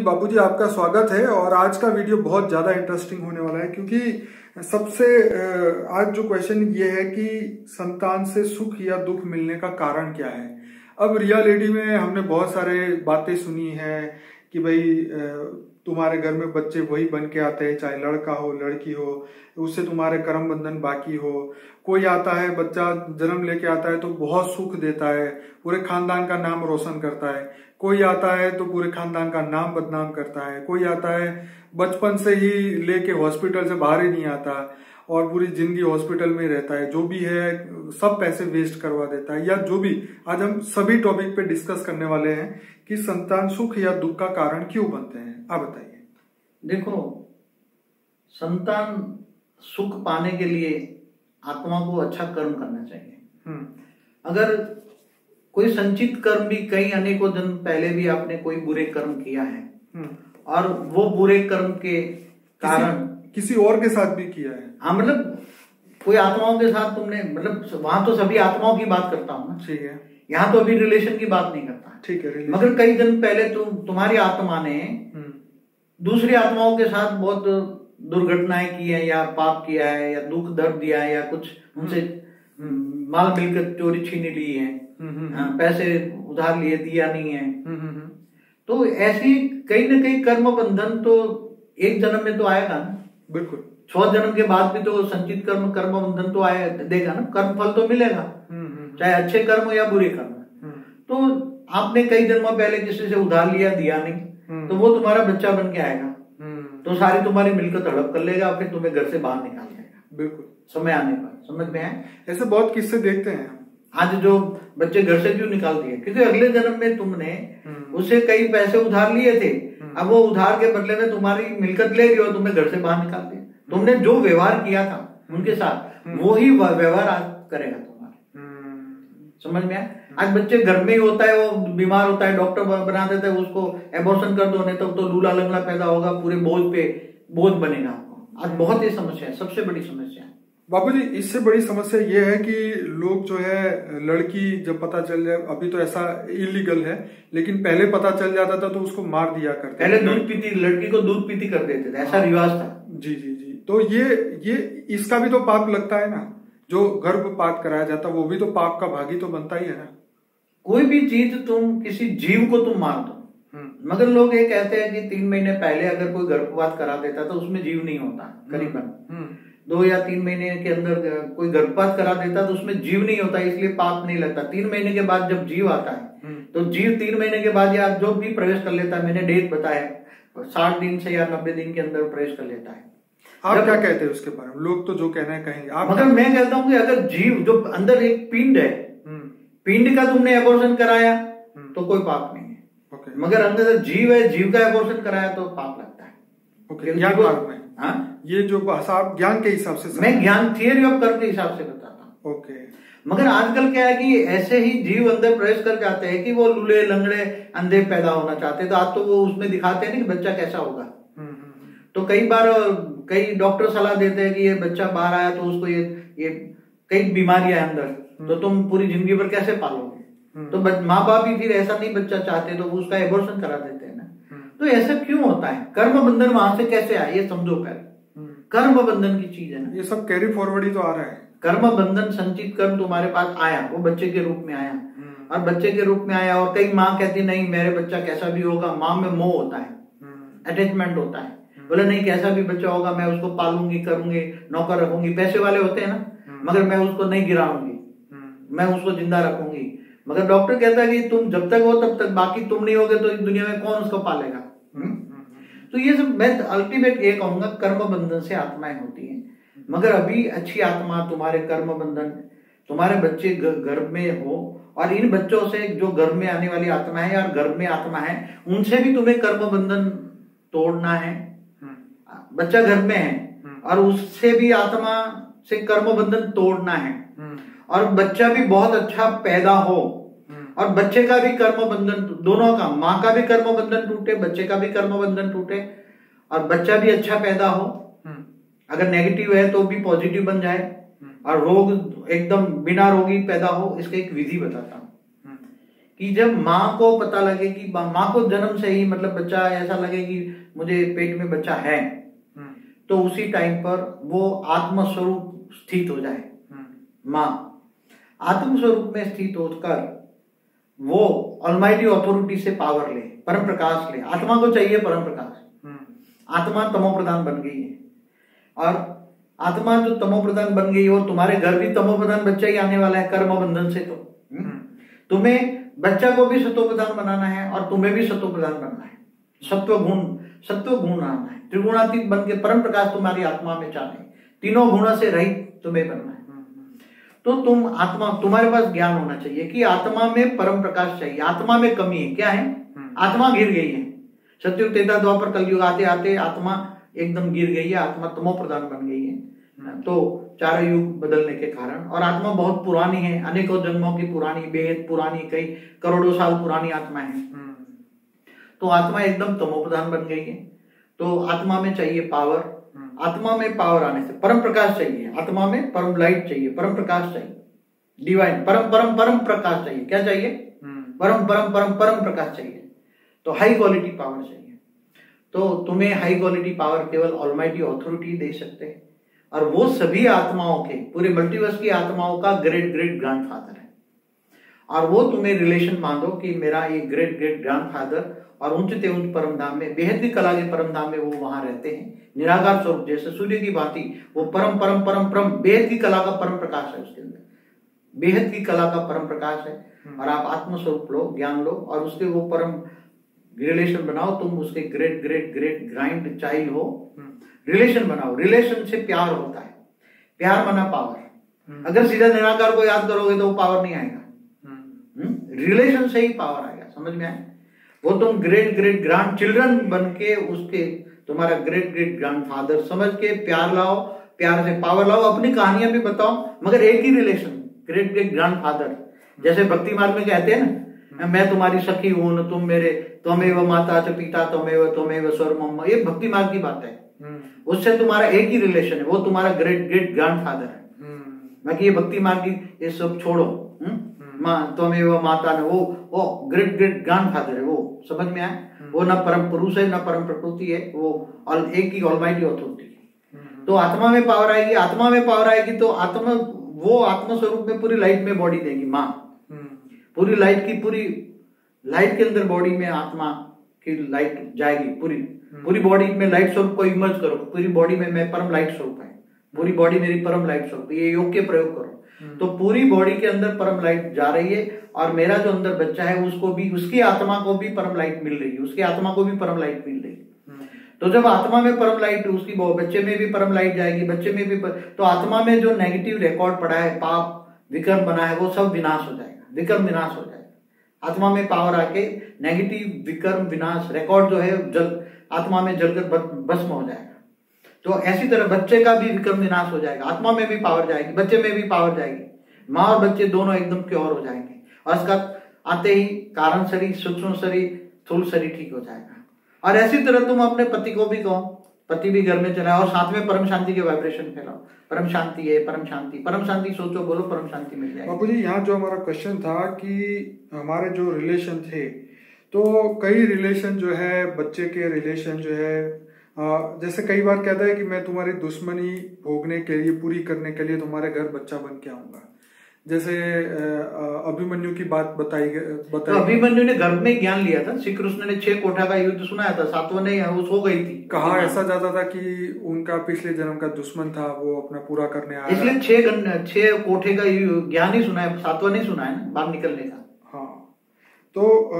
बाबूजी, आपका स्वागत है। और आज का वीडियो बहुत ज़्यादा इंटरेस्टिंग होने वाला है, क्योंकि सबसे आज जो क्वेश्चन ये है कि संतान से सुख या दुख मिलने का कारण क्या है। अब रियलिटी में हमने बहुत सारे बातें सुनी है कि भाई तुम्हारे घर में बच्चे वही बन के आते हैं, चाहे लड़का हो लड़की हो, उससे तुम्हारे कर्म बंधन बाकी हो। कोई आता है, बच्चा जन्म लेके आता है तो बहुत सुख देता है, पूरे खानदान का नाम रोशन करता है। कोई आता है तो पूरे खानदान का नाम बदनाम करता है। कोई आता है बचपन से ही लेके हॉस्पिटल से बाहर ही नहीं आता और पूरी जिंदगी हॉस्पिटल में ही रहता है। जो भी है सब पैसे वेस्ट करवा देता है, या जो भी। आज हम सभी टॉपिक पे डिस्कस करने वाले हैं कि संतान सुख या दुख का कारण क्यों बनते हैं। आप बताइए। देखो, संतान सुख पाने के लिए आत्मा को अच्छा कर्म करना चाहिए। अगर कोई संचित कर्म भी कई अनेकों जन्म पहले भी आपने कोई बुरे कर्म किया है और वो बुरे कर्म के कारण किसी और के साथ भी किया है। हाँ, मतलब कोई आत्माओं के साथ तुमने, मतलब वहां तो सभी आत्माओं की बात करता हूँ ना। ठीक है। यहाँ तो अभी रिलेशन की बात नहीं करता। ठीक है। मगर कई जन्म पहले तुम्हारी आत्मा ने दूसरी आत्माओं के साथ बहुत दुर्घटनाएं की है, या पाप किया है, या दुख दर्द दिया है, या कुछ उनसे माल मिलकर चोरी छीन ली है, पैसे उधार लिए दिया नहीं है। तो ऐसी कहीं ना कहीं कर्म बंधन तो एक जन्म में तो आएगा ना। बिल्कुल। 100 जन्म के बाद भी तो संचित कर्म बंधन तो आए देगा ना। कर्म फल तो मिलेगा, चाहे अच्छे कर्म हो या बुरे कर्म। तो आपने कई जन्मों पहले किसी से उधार लिया, दिया नहीं, तो वो तुम्हारा बच्चा बन के आएगा, तो सारी तुम्हारी मिलकर हड़प कर लेगा, फिर तुम्हें घर से बाहर निकाल देगा। बिल्कुल। समय आने पर समझ में आए। ऐसे बहुत किस्से देखते हैं। आज जो बच्चे घर से क्यों निकाल दिए? क्योंकि अगले जन्म में तुमने उससे कई पैसे उधार लिए थे। अब वो उधार के बदले में तुम्हारी मिलकत ले गई और तुम्हें घर से बाहर निकाल दिया। तुमने जो व्यवहार किया था उनके साथ, वो ही व्यवहार आज करेगा तुम्हारे। समझ में आया। आज बच्चे घर में ही होता है, वो बीमार होता है, डॉक्टर बना देता है उसको, एबॉर्शन कर दो, नहीं तो लूला लंगड़ा पैदा होगा, पूरे बोझ बनेगा आपको। आज बहुत ही समस्या है, सबसे बड़ी समस्या है बाबूजी। इससे बड़ी समस्या ये है कि लोग जो है, लड़की जब पता चल जाए, अभी तो ऐसा इलीगल है, लेकिन पहले पता चल जाता था तो उसको मार दिया करते। पहले दूध पीती लड़की को दूध पीती कर देते थे, ऐसा रिवाज था। जी जी जी। तो ये इसका भी तो पाप लगता है ना। जो गर्भपात कराया जाता वो भी तो पाप का भागी तो बनता ही है ना। कोई भी चीज तुम किसी जीव को तुम मार दो, मगर लोग ये कहते हैं कि 3 महीने पहले अगर कोई गर्भपात करा देता तो उसमें जीव नहीं होता। करीबन 2 या 3 महीने के अंदर कोई गर्भपात करा देता तो उसमें जीव नहीं होता, इसलिए पाप नहीं लगता। 3 महीने के बाद जब जीव आता है तो जीव 3 महीने के बाद या जो भी प्रवेश कर लेता है, मैंने डेट बताया 60 दिन से या 90 दिन के अंदर प्रवेश कर लेता है। आप क्या कहते हैं उसके बारे में? लोग तो जो कहना है कहेंगे। मगर मैं कहता हूँ कि अगर जीव जो अंदर एक पिंड है, पिंड का तुमने एबॉर्शन कराया तो कोई पाप नहीं है। मगर अंदर जीव है, जीव का एबॉर्शन कराया तो पाप लगता है। हाँ, ये जो भाषा आप ज्ञान के हिसाब से, मैं ज्ञान थियरी ऑफ कर्म के हिसाब से बताता हूँ। ओके। मगर आजकल क्या है कि ऐसे ही जीव अंदर प्रवेश कर जाते हैं कि वो लूले लंगड़े अंधे पैदा होना चाहते हैं, तो आज तो वो उसमें दिखाते हैं ना कि बच्चा कैसा होगा। तो कई बार कई डॉक्टर सलाह देते हैं कि ये बच्चा बाहर आया तो उसको ये कई बीमारियां अंदर, तो तुम पूरी जिंदगी भर कैसे पालोगे। तो माँ बाप ही फिर ऐसा नहीं बच्चा चाहते तो उसका एबॉर्शन करा देते हैं ना। तो ऐसा क्यों होता है? कर्म बंधन वहां से कैसे आया ये समझो पहले। कर्म बंधन की चीज है ना, ये सब कैरी फॉरवर्ड ही तो आ रहा है। कर्म बंधन संचित कर्म तुम्हारे पास आया, वो बच्चे के रूप में आया, और बच्चे के रूप में आया। और कई माँ कहती नहीं मेरे बच्चा कैसा भी होगा, माँ में मोह होता है, अटैचमेंट होता है, बोले नहीं कैसा भी बच्चा होगा मैं उसको पालूंगी, करूंगी, नौकर रखूंगी। पैसे वाले होते हैं ना, मगर मैं उसको नहीं गिराऊंगी, मैं उसको जिंदा रखूंगी। मगर डॉक्टर कहता है कि तुम जब तक हो तब तक, बाकी तुम नहीं होगे तो इस दुनिया में कौन उसको पालेगा। तो ये सब मैं अल्टीमेट ये कहूंगा, कर्म बंधन से आत्माएं होती हैं। मगर अभी अच्छी आत्मा तुम्हारे कर्म बंधन, तुम्हारे बच्चे गर्भ में हो, और इन बच्चों से जो गर्भ में आने वाली आत्मा है या गर्भ में आत्मा है, उनसे भी तुम्हें कर्म बंधन तोड़ना है। बच्चा गर्भ में है और उससे भी आत्मा से कर्म बंधन तोड़ना है, और बच्चा भी बहुत अच्छा पैदा हो, और बच्चे का भी कर्म बंधन, दोनों का, माँ का भी कर्म बंधन टूटे, बच्चे का भी कर्म बंधन टूटे, और बच्चा भी अच्छा पैदा हो। अगर नेगेटिव है तो भी पॉजिटिव बन जाए, और रोग एकदम बिना रोगी पैदा हो। इसका एक विधि बताता हूँ कि जब माँ को पता लगे कि माँ को जन्म से ही मतलब बच्चा ऐसा लगे कि मुझे पेट में बच्चा है, तो उसी टाइम पर वो आत्मस्वरूप स्थित हो जाए। माँ आत्मस्वरूप में स्थित होकर वो ऑलमाइटी अथॉरिटी से पावर ले, परम प्रकाश ले। आत्मा को चाहिए परम प्रकाश। आत्मा तमो प्रधान बन गई है, और आत्मा जो तमो प्रधान बन गई है, वो तुम्हारे घर भी तमो प्रधान बच्चा ही आने वाला है कर्म बंधन से। तो तुम्हें बच्चा को भी सत्व प्रधान बनाना है और तुम्हें भी सत्व प्रधान बनना है। सत्व गुण आना है। त्रिगुणातीत बन के परम प्रकाश तुम्हारी आत्मा में चाहे, तीनों गुणों से रहित तुम्हें बनना है। तो तुम आत्मा, तुम्हारे पास ज्ञान होना चाहिए कि आत्मा में परम प्रकाश चाहिए। आत्मा में कमी है, क्या है? आत्मा गिर गई है। सतयुग त्रेता द्वापर कलयुग आते आते आत्मा एकदम गिर गई है। आत्मा तमो प्रधान बन गई है, तो चारों युग बदलने के कारण। और आत्मा बहुत पुरानी है, अनेकों जन्मों की पुरानी, बेहद पुरानी, कई करोड़ों साल पुरानी आत्मा है। तो आत्मा एकदम तमो प्रधान बन गई है। तो आत्मा में चाहिए पावर। आत्मा में पावर आने से परम प्रकाश चाहिए। आत्मा में परम लाइट चाहिए, परम प्रकाश चाहिए, डिवाइन परम परम परम प्रकाश चाहिए। क्या चाहिए? परम परम परम परम प्रकाश चाहिए। तो हाई क्वालिटी पावर चाहिए। तो तुम्हें हाई क्वालिटी पावर केवल ऑलमाइटी अथॉरिटी दे सकते हैं, और वो सभी आत्माओं के, पूरे मल्टीवर्स की आत्माओं का ग्रेट ग्रेट ग्रैंडफादर है। और वो तुम्हें रिलेशन मान दो कि मेरा ये ग्रेट ग्रेट ग्रैंडफादर, और ऊंचते उच्च परम धाम में, बेहद की कला के परम धाम में वो वहां रहते हैं। निराकार स्वरूप जैसे सूर्य की भांति वो परम परम परम परम बेहद की कला का परम प्रकाश है। उसके अंदर बेहद की कला का परम प्रकाश है। और आप आत्मस्वरूप लो, ज्ञान लो, और उसके वो परम रिलेशन बनाओ। तुम उसके great great great grind child हो। रिलेशन बनाओ। रिलेशन से प्यार होता है। प्यार माना पावर। अगर सीधा निराकार को याद करोगे तो वो पावर नहीं आएगा। रिलेशन से ही पावर आएगा। समझ में आए? वो तुम ग्रेट ग्रेट ग्रैंड चिल्ड्रन बन के उसके, तुम्हारा ग्रेट ग्रेट ग्रैंडफादर समझ के प्यार लाओ, प्यार से पावर लाओ, अपनी कहानियां भी बताओ, मगर एक ही रिलेशन, ग्रेट ग्रेट ग्रैंडफादर। जैसे भक्ति मार्ग में कहते हैं ना, मैं तुम्हारी सखी हूं, तुम मेरे, त्वमेव माता च पिता त्वमेव स्वर मम्मा। ये भक्ति मार्ग की बात है। उससे तुम्हारा एक ही रिलेशन है, वो तुम्हारा ग्रेट ग्रेट ग्रैंडफादर है। बाकी ये भक्ति मार्ग की ये सब छोड़ो। माँ त्वमेव माता ने, वो ग्रेट ग्रेट ग्रैंडफादर है। वो समझ में आए? वो ना परम पुरुष है ना परम प्रकृति है, वो एक ही ऑलमाइटी अथॉरिटी है। तो आत्मा में पावर आएगी। आत्मा में पावर आएगी तो आत्मा, वो आत्म स्वरूप में पूरी लाइट में बॉडी देगी माँ। पूरी लाइट की, पूरी लाइट के अंदर बॉडी में आत्मा की लाइट जाएगी। पूरी बॉडी में लाइट स्वरूप को इमर्ज करो। पूरी बॉडी में मैं परम लाइट स्वरूप है, पूरी बॉडी मेरी परम लाइट स्वरूप। ये योग के प्रयोग करो तो पूरी बॉडी के अंदर परम लाइट जा रही है। और मेरा जो अंदर बच्चा है उसको भी, उसकी आत्मा को भी परम लाइट मिल रही है। उसकी आत्मा को भी परम लाइट मिल रही है। तो जब आत्मा में परम लाइट, उसकी बच्चे में भी परम लाइट जाएगी, बच्चे में भी तो आत्मा में जो नेगेटिव रिकॉर्ड पड़ा है, पाप विक्रम बना है, वो सब विनाश हो जाएगा। विक्रम विनाश हो जाएगा। आत्मा में पावर आके नेगेटिव विक्रम विनाश रिकॉर्ड जो है जल आत्मा में जलकर भस्म हो जाएगा। तो ऐसी तरह बच्चे का भी विक्रम विनाश हो जाएगा। आत्मा में भी पावर जाएगी, बच्चे में भी पावर जाएगी। माँ और बच्चे दोनों एकदम प्योर हो जाएंगे। और इसका आते ही कारण शरीर, सूक्ष्म शरीर, स्थूल शरीर ठीक हो जाएगा। और ऐसी तरह तुम अपने पति को भी कहो, पति भी घर में चलाए, और साथ में परम शांति के वाइब्रेशन फैलाओ। परम शांति है, परम शांति, परम शांति सोचो, बोलो, परम शांति मिल जाएगी। बाबू जी, यहाँ जो हमारा क्वेश्चन था कि हमारे जो रिलेशन थे, तो कई रिलेशन जो है, बच्चे के रिलेशन जो है, जैसे कई बार कहता है कि मैं तुम्हारी दुश्मनी भोगने के लिए, पूरी करने के लिए तुम्हारे घर बच्चा बन के आऊंगा। जैसे अभिमन्यु की बात बताई। तो अभिमन्यु ने गर्भ में ज्ञान लिया था। श्री कृष्ण ने 6 कोठा का युद्ध सुनाया था, 7वां नहीं, वो सो गई थी। कहा ऐसा जाता था कि उनका पिछले जन्म का दुश्मन था, वो अपना पूरा करने आया, इसलिए 6 कोठे का ज्ञान ही सुना है, 7वां नहीं सुना है ना, बाहर निकलने का। हाँ, तो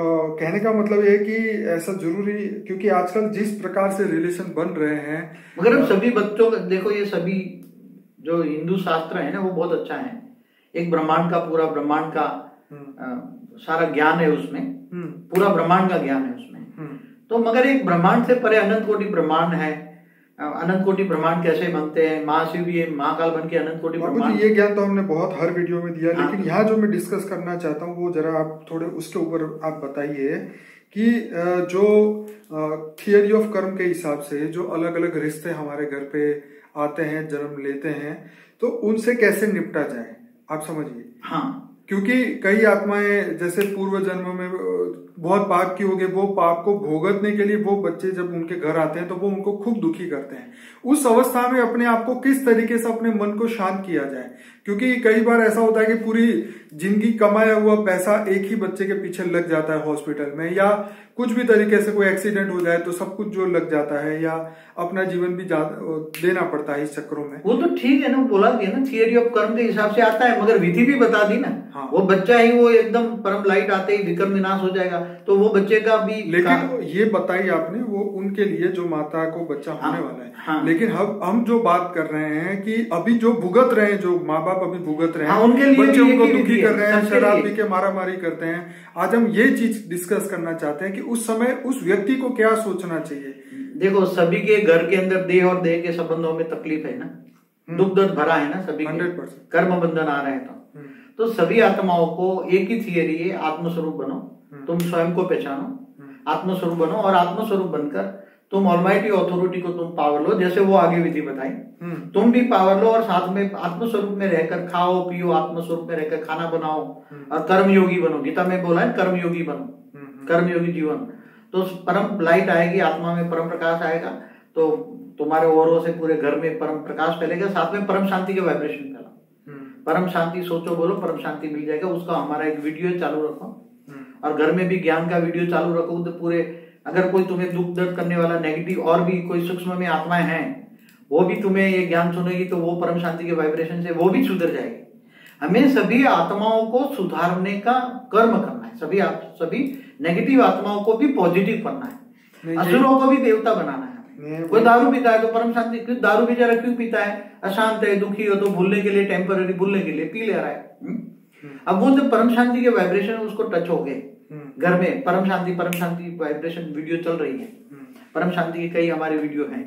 कहने का मतलब ये है कि ऐसा जरूरी, क्योंकि आजकल जिस प्रकार से रिलेशन बन रहे हैं, मगर हम सभी बच्चों, देखो ये सभी जो हिंदू शास्त्र है ना, वो बहुत अच्छा है। एक ब्रह्मांड का, पूरा ब्रह्मांड का सारा ज्ञान है उसमें, पूरा ब्रह्मांड का ज्ञान है उसमें। तो मगर एक ब्रह्मांड से परे अनंत कोटि ब्रह्मांड है। अनंत कोटि ब्रह्मांड कैसे बनते हैं, महाशिव भी है, महाकाल बन के अनंत कोटि ब्रह्मांड। ये ज्ञान तो हमने बहुत हर वीडियो में दिया, लेकिन यहाँ जो मैं डिस्कस करना चाहता हूँ वो जरा आप थोड़े उसके ऊपर आप बताइए कि जो थियरी ऑफ कर्म के हिसाब से जो अलग अलग रिश्ते हमारे घर पे आते हैं, जन्म लेते हैं, तो उनसे कैसे निपटा जाए, आप समझिए। हाँ, क्योंकि कई आत्माएं जैसे पूर्व जन्म में बहुत पाप की होगी, वो पाप को भोगतने के लिए वो बच्चे जब उनके घर आते हैं तो वो उनको खूब दुखी करते हैं। उस अवस्था में अपने आप को किस तरीके से अपने मन को शांत किया जाए, क्योंकि कई बार ऐसा होता है कि पूरी जिंदगी कमाया हुआ पैसा एक ही बच्चे के पीछे लग जाता है हॉस्पिटल में, या कुछ भी तरीके से कोई एक्सीडेंट हो जाए तो सब कुछ जो लग जाता है, या अपना जीवन भी देना पड़ता है इस चक्रों में। वो तो ठीक है ना, बोला दिया ना, थियरी ऑफ कर्म के हिसाब से आता है, मगर विधि भी बता दी ना। हाँ। वो बच्चा ही वो एकदम परम लाइट आते ही विक्रम विनाश हो जाएगा, तो वो बच्चे का भी। लेकिन ये बताई आपने वो उनके लिए जो माता को बच्चा होने वाला है। हाँ। लेकिन हम जो बात कर रहे हैं कि अभी जो भुगत रहे हैं, जो माँ बाप अभी भुगत रहे हैं, हाँ, उनके लिए बच्चे उनको दुखी कर रहे हैं, शराब पी के मारा मारी करते हैं। आज हम ये चीज डिस्कस करना चाहते हैं कि उस समय उस व्यक्ति को क्या सोचना चाहिए। देखो, सभी के घर के अंदर देह और देह के संबंधों में तकलीफ है ना, दुख दर्द भरा है ना सभी, 100% कर्म बंधन आ रहे हैं। तो सभी आत्माओं को एक ही थियरी है, आत्मस्वरूप बनो, तुम स्वयं को पहचानो, आत्मस्वरूप बनो, और आत्मस्वरूप बनकर तुम ऑलमाइटी अथॉरिटी को तुम पावर लो, जैसे वो आगे विधि बताई। तुम भी पावर लो और साथ में आत्मस्वरूप में रहकर खाओ पियो, आत्मस्वरूप में रहकर खाना बनाओ और कर्मयोगी बनो। गीता में बोला है कर्मयोगी बनो, कर्मयोगी जीवन। तो परम लाइट आएगी, आत्मा में परम प्रकाश आएगा, तो तुम्हारे औरों से पूरे घर में परम प्रकाश फैलेगा, साथ में परम शांति के वाइब्रेशन फैला। परम शांति सोचो बोलो, परम शांति मिल जाएगा। उसका हमारा एक वीडियो चालू रखो, और घर में भी ज्ञान का वीडियो चालू रखो। तो पूरे, अगर कोई तुम्हें दुख दर्द करने वाला नेगेटिव और भी कोई सूक्ष्म में आत्माएं हैं, वो भी तुम्हें ये ज्ञान सुनेगी, तो वो परम शांति के वाइब्रेशन से वो भी सुधर जाएगी। हमें सभी आत्माओं को सुधारने का कर्म करना है, सभी नेगेटिव आत्माओं को भी पॉजिटिव करना है, असुरों को भी देवता बनाना है। कोई दारू पीता है तो परम शांति, दारू बेचारा क्यों पीता है? अशांत है, दुखी हो, तो भूलने के लिए, टेम्पररी भूलने के लिए पी ले रहा है। अब वो जब परम शांति के वाइब्रेशन उसको टच हो गए, घर में परम शांति वाइब्रेशन वीडियो चल रही है, परम शांति की कई हमारे वीडियो हैं,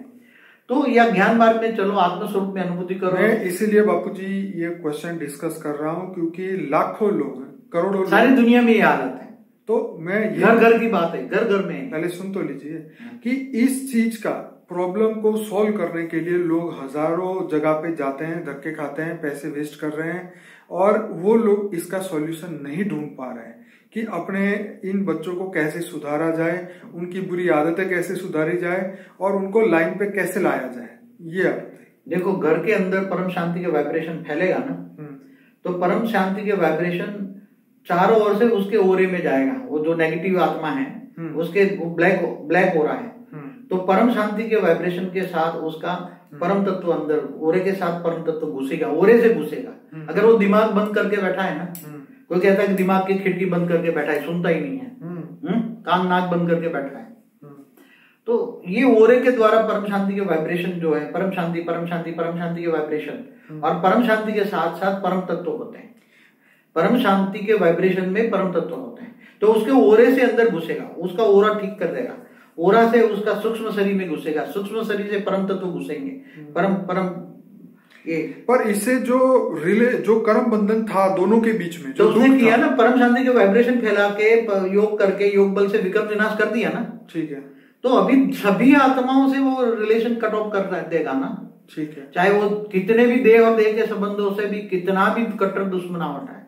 तो या ज्ञान मार्ग में चलो, आत्मस्वरूप में अनुभूति करो। मैं इसीलिए बापूजी ये क्वेश्चन डिस्कस कर रहा हूँ, क्योंकि लाखों लोग, करोड़ों सारी दुनिया में ये हालत है। तो मैं घर घर की बात है, घर घर में। पहले सुन तो लीजिए कि इस चीज का प्रॉब्लम को सॉल्व करने के लिए लोग हजारों जगह पे जाते हैं, धक्के खाते हैं, पैसे वेस्ट कर रहे हैं, और वो लोग इसका सॉल्यूशन नहीं ढूंढ पा रहे हैं कि अपने इन बच्चों को कैसे सुधारा जाए, उनकी बुरी आदतें कैसे सुधारी जाए, और उनको लाइन पे कैसे लाया जाए। ये देखो, घर के अंदर परम शांति के वाइब्रेशन फैलेगा ना, तो परम शांति के वाइब्रेशन चारों ओर से उसके ओरे में जाएगा। वो जो नेगेटिव आत्मा है उसके ब्लैक हो रहा है, तो परम शांति के वाइब्रेशन के साथ उसका परम तत्व अंदर ओरे के साथ परम तत्व घुसेगा, ओरे से घुसेगा। अगर वो दिमाग बंद करके बैठा है ना, कोई कहता है कि दिमाग की खिड़की बंद करके बैठा है, सुनता ही नहीं है, कान नाक बंद करके बैठा है, तो ये ओरे के द्वारा परम शांति के वाइब्रेशन जो है, परम शांति के वाइब्रेशन, और परम शांति के साथ साथ परम तत्व होते हैं। परम शांति के वाइब्रेशन में परम तत्व होते हैं, तो उसके ओरे से अंदर घुसेगा, उसका ओरा ठीक कर देगा, ओरा से उसका सूक्ष्म शरीर में घुसेगा, सूक्ष्म शरीर से परम तत्व घुसेंगे, परम ये। पर इससे जो कर्म बंधन था दोनों के बीच में, जो उसने किया ना, परम शांति के वाइब्रेशन फैला के योग करके, योग बल से विक्रम विनाश कर दिया ना, ठीक है, तो अभी सभी आत्माओं से वो रिलेशन कट ऑफ कर देगा ना, ठीक है, चाहे वो कितने भी देह और देह के संबंधों से भी कितना भी कट्टर दुश्मनावट है,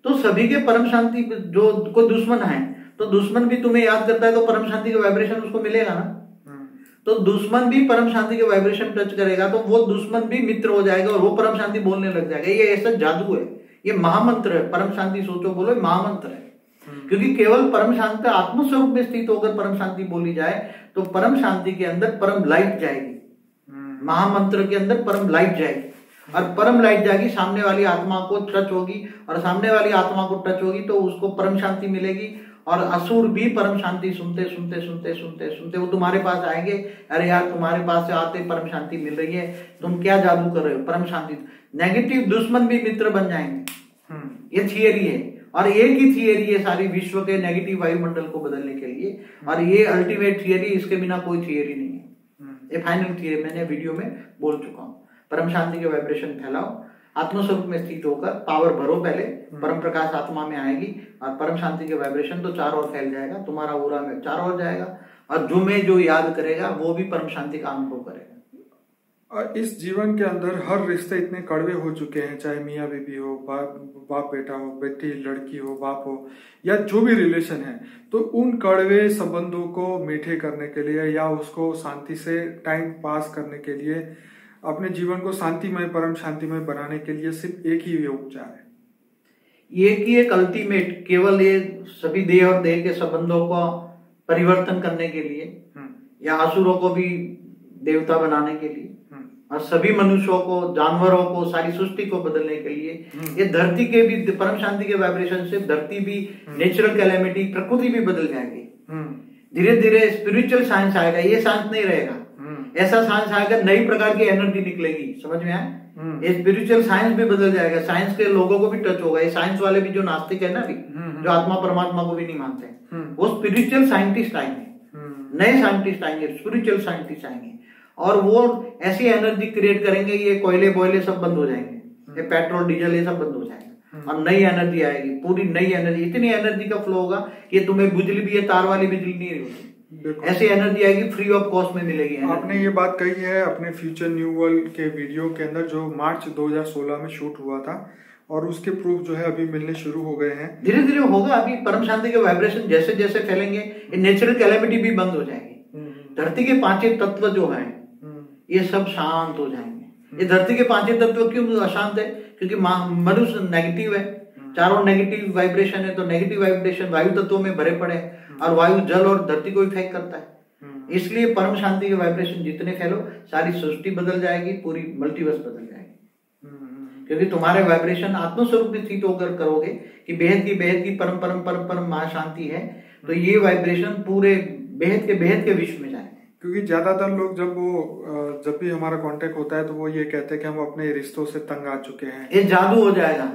तो सभी के परम शांति जो कोई दुश्मन है, तो दुश्मन भी तुम्हें याद करता है तो परम शांति के वाइब्रेशन उसको मिलेगा ना, तो दुश्मन भी परम शांति के वाइब्रेशन टच करेगा, तो वो दुश्मन भी मित्र हो जाएगा और वो परम शांति बोलने लग जाएगा। ये ऐसा जादू है, ये महामंत्र है। परम शांति सोचो बोलो, महामंत्र है, क्योंकि केवल परम शांति आत्मस्वरूप में स्थित होकर परम शांति बोली जाए तो परम शांति के अंदर परम लाइट जाएगी, महामंत्र के अंदर परम लाइट जाएगी, और परम लाइट जाएगी, सामने वाली आत्मा को टच होगी, और सामने वाली आत्मा को टच होगी तो उसको परम शांति मिलेगी, और असुर भी परम शांति सुनते सुनते सुनते सुनते सुनते वो तुम्हारे पास आएंगे, अरे यार तुम्हारे पास से आते परम शांति मिल रही है, तुम क्या जादू कर रहे हो, परम शांति। नेगेटिव दुश्मन भी मित्र बन जाएंगे। ये थियरी है, और एक ही थियरी है सारी विश्व के नेगेटिव वायुमंडल को बदलने के लिए, और ये अल्टीमेट थियरी, इसके बिना कोई थियरी नहीं है। ये फाइनल थियरी मैंने वीडियो में बोल चुका हूँ। परम शांति के वाइब्रेशन फैलाओ, आत्मस्वरूप में स्थित होकर पावर भरो, पहले परम प्रकाश आत्मा में आएगी, और परम शांति के वाइब्रेशन तो चारों ओर फैल जाएगा, तुम्हारा ओरा में चारों ओर जाएगा, और जो याद करेगा वो भी परम शांति का अनुभव करेगा। इस जीवन के अंदर हर रिश्ते इतने कड़वे हो चुके हैं, चाहे मियाँ बीबी हो, बाप बेटा हो, बेटी लड़की हो, बाप हो, या जो भी रिलेशन है, तो उन कड़वे संबंधों को मीठे करने के लिए या उसको शांति से टाइम पास करने के लिए, अपने जीवन को शांतिमय, परम शांतिमय बनाने के लिए सिर्फ एक ही उपचार है। एक अल्टीमेट, केवल ये सभी देह और देह के संबंधों को परिवर्तन करने के लिए, या असुरों को भी देवता बनाने के लिए, और सभी मनुष्यों को, जानवरों को, सारी सृष्टि को बदलने के लिए, ये धरती के भी परम शांति के वाइब्रेशन से धरती भी, नेचुरल कैलेमिटी, प्रकृति भी बदल जाएगी। धीरे धीरे स्पिरिचुअल साइंस आएगा, ये साइंस नहीं रहेगा, ऐसा साइंस आएगा, नई प्रकार की एनर्जी निकलेगी, समझ में आया? ये स्पिरिचुअल साइंस भी बदल जाएगा, साइंस के लोगों को भी टच होगा। ये साइंस वाले भी जो नास्तिक है ना, अभी जो आत्मा परमात्मा को भी नहीं मानते, वो स्पिरिचुअल साइंटिस्ट आएंगे, नए साइंटिस्ट आएंगे, स्पिरिचुअल साइंटिस्ट आएंगे, और वो ऐसी एनर्जी क्रिएट करेंगे, ये कोयले बोयले सब बंद हो जाएंगे, ये पेट्रोल डीजल ये सब बंद हो जाएगा, और नई एनर्जी आएगी, पूरी नई एनर्जी, इतनी एनर्जी का फ्लो होगा कि तुम्हें बिजली भी है, तार वाली बिजली नहीं होगी, ऐसी एनर्जी आएगी, फ्री ऑफ कॉस्ट में मिलेगी। आपने ये बात कही है अपने फ्यूचर न्यू वर्ल्ड के वीडियो के अंदर, जो मार्च 2016 में शूट हुआ था, और उसके प्रूफ जो है अभी मिलने शुरू हो गए हैं। धीरे धीरे होगा, अभी परम शांति के वाइब्रेशन जैसे जैसे फैलेंगे, नेचुरल कैलेमिटी भी बंद हो जाएगी, धरती के पांचों तत्व जो है ये सब शांत हो जाएंगे। ये धरती के पांचों तत्व क्यों अशांत है? क्योंकि मनुष्य नेगेटिव है, चारों नेगेटिव वाइब्रेशन है, तो नेगेटिव वाइब्रेशन वायु तत्वों में भरे पड़े हैं, और वायु जल और धरती को इफेक्ट करता है। इसलिए परम शांति के वाइब्रेशन जितने फैलो, सारी सृष्टि बदल जाएगी, पूरी मल्टीवर्स बदल जाएगी, क्योंकि तुम्हारे वाइब्रेशन आत्मस्वरूप में स्थित होकर करोगे कि बेहद की परम परम परम परम महाशांति है, तो ये वाइब्रेशन पूरे बेहद के विश्व में जाएंगे। क्योंकि ज्यादातर लोग जब भी हमारा कांटेक्ट होता है तो वो ये कहते हैं कि हम अपने रिश्तों से तंग आ चुके हैं, ये जादू हो जाएगा,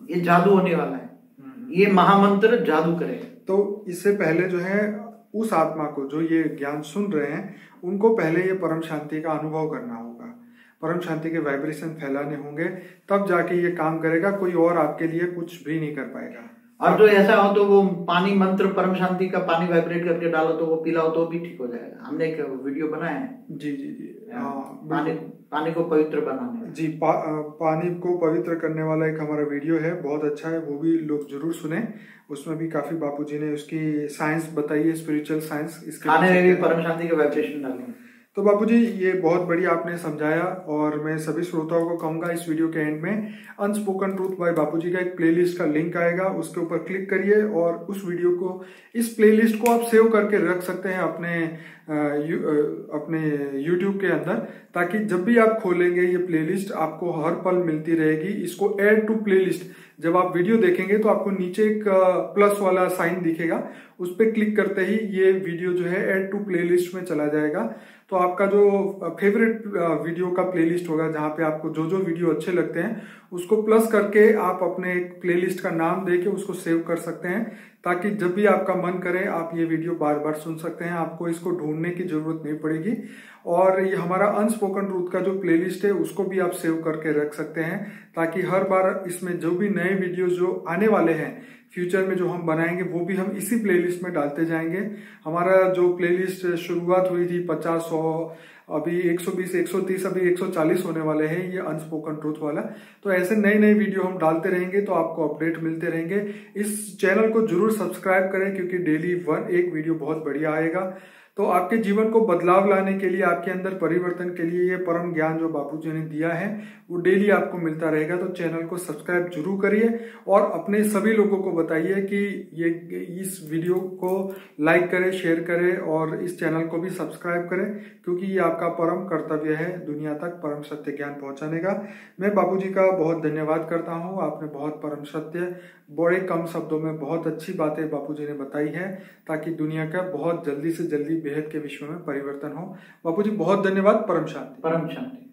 ये जादू होने वाला है, ये महामंत्र जादू करेगा। तो इससे पहले जो है उस आत्मा को जो ये ज्ञान सुन रहे हैं, उनको पहले ये परम शांति का अनुभव करना होगा, परम शांति के वाइब्रेशन फैलाने होंगे, तब जाके ये काम करेगा। कोई और आपके लिए कुछ भी नहीं कर पाएगा। और जो ऐसा हो तो वो पानी मंत्र परम शांति का पानी वाइब्रेट करके डालो तो वो पिलाओ तो भी ठीक हो जाएगा। हमने एक वीडियो बनाया है। जी जी जी, पानी को पवित्र बनाने जी, पानी को पवित्र करने वाला एक हमारा वीडियो है, बहुत अच्छा है, वो भी लोग जरूर सुने। उसमें भी काफी बापूजी ने उसकी साइंस बताई है, स्पिरिचुअल साइंस। इसके खाने में भी परम शांति के वाइब्रेशन डालेंगे। तो बापूजी ये बहुत बढ़िया आपने समझाया, और मैं सभी श्रोताओं को कहूंगा इस वीडियो के एंड में अनस्पोकन ट्रूथ बाय बापूजी का एक प्लेलिस्ट का लिंक आएगा, उसके ऊपर क्लिक करिए और उस वीडियो को, इस प्लेलिस्ट को आप सेव करके रख सकते हैं अपने YouTube के अंदर, ताकि जब भी आप खोलेंगे ये प्लेलिस्ट आपको हर पल मिलती रहेगी। इसको ऐड टू प्लेलिस्ट, जब आप वीडियो देखेंगे तो आपको नीचे एक प्लस वाला साइन दिखेगा, उस पर क्लिक करते ही ये वीडियो जो है ऐड टू प्लेलिस्ट में चला जाएगा। तो आपका जो फेवरेट वीडियो का प्लेलिस्ट होगा, जहाँ पे आपको जो जो वीडियो अच्छे लगते हैं उसको प्लस करके आप अपने एक प्लेलिस्ट का नाम देके उसको सेव कर सकते हैं, ताकि जब भी आपका मन करे आप ये वीडियो बार बार सुन सकते हैं, आपको इसको ढूंढने की जरूरत नहीं पड़ेगी। और ये हमारा अनस्पोकन ट्रूथ का जो प्लेलिस्ट है उसको भी आप सेव करके रख सकते हैं, ताकि हर बार इसमें जो भी नए वीडियो जो आने वाले हैं फ्यूचर में जो हम बनाएंगे वो भी हम इसी प्लेलिस्ट में डालते जाएंगे। हमारा जो प्लेलिस्ट शुरुआत हुई थी 50, 100, अभी 120, 130, अभी 140 होने वाले हैं ये अनस्पोकन ट्रूथ वाला। तो ऐसे नए नए वीडियो हम डालते रहेंगे तो आपको अपडेट मिलते रहेंगे। इस चैनल को जरूर सब्सक्राइब करें, क्योंकि डेली एक वीडियो बहुत बढ़िया आएगा। तो आपके जीवन को बदलाव लाने के लिए, आपके अंदर परिवर्तन के लिए ये परम ज्ञान जो बापूजी ने दिया है वो डेली आपको मिलता रहेगा। तो चैनल को सब्सक्राइब जरूर करिए और अपने सभी लोगों को बताइए कि ये इस वीडियो को लाइक करें, शेयर करें और इस चैनल को भी सब्सक्राइब करें, क्योंकि ये आपका परम कर्तव्य है दुनिया तक परम सत्य ज्ञान पहुंचाने का। मैं बापूजी का बहुत धन्यवाद करता हूँ। आपने बहुत परम सत्य, बड़े कम शब्दों में बहुत अच्छी बातें बापूजी ने बताई है, ताकि दुनिया का बहुत जल्दी से जल्दी बेहद के विश्व में परिवर्तन हो। बापूजी बहुत धन्यवाद। परम शांति। परम शांति।